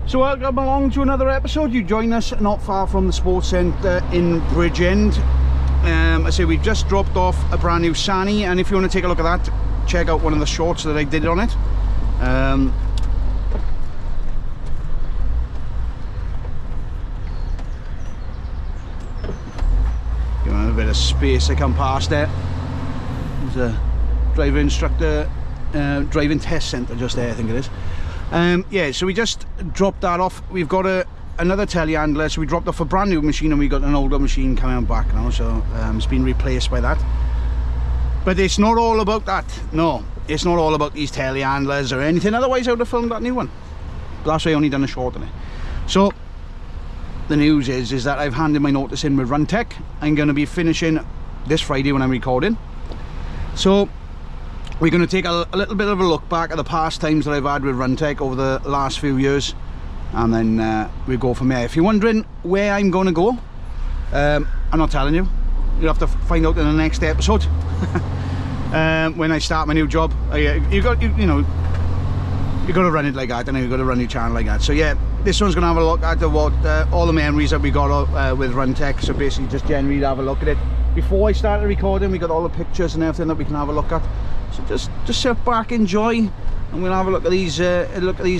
So welcome along to another episode. You join us not far from the sports centre in Bridgend. I say we've just dropped off a brand new Sani, and if you want to take a look at that, check out one of the shorts that I did on it. Give them a bit of space to come past there. There's a driver instructor, driving test centre just there, I think it is. Yeah, so we just dropped that off. We've got another telehandler, so we dropped off a brand new machine and we got an older machine coming back now, so it's been replaced by that. But it's not all about that. No, it's not all about these telehandlers or anything, otherwise I would have filmed that new one. But that's why I only done a short on it. So the news is that I've handed my notice in with Runtech. I'm going to be finishing this Friday when I'm recording. So we're going to take a little bit of a look back at the past times that I've had with Runtech over the last few years, and then we'll go from there. If you're wondering where I'm going to go, I'm not telling you. You'll have to find out in the next episode. When I start my new job, you got to run it like that, and you got to run your channel like that. So yeah, this one's going to have a look at what all the memories that we got with Runtech. So basically, just generally have a look at it. Before I started recording, we got all the pictures and everything that we can have a look at. So just sit back, enjoy, and we'll have a look at these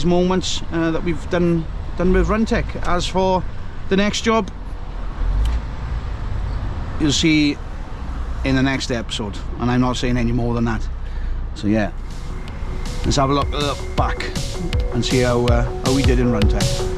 moments that we've done with Runtech. As for the next job, you'll see in the next episode, and I'm not saying any more than that. So yeah, let's have a look back and see how we did in Runtech.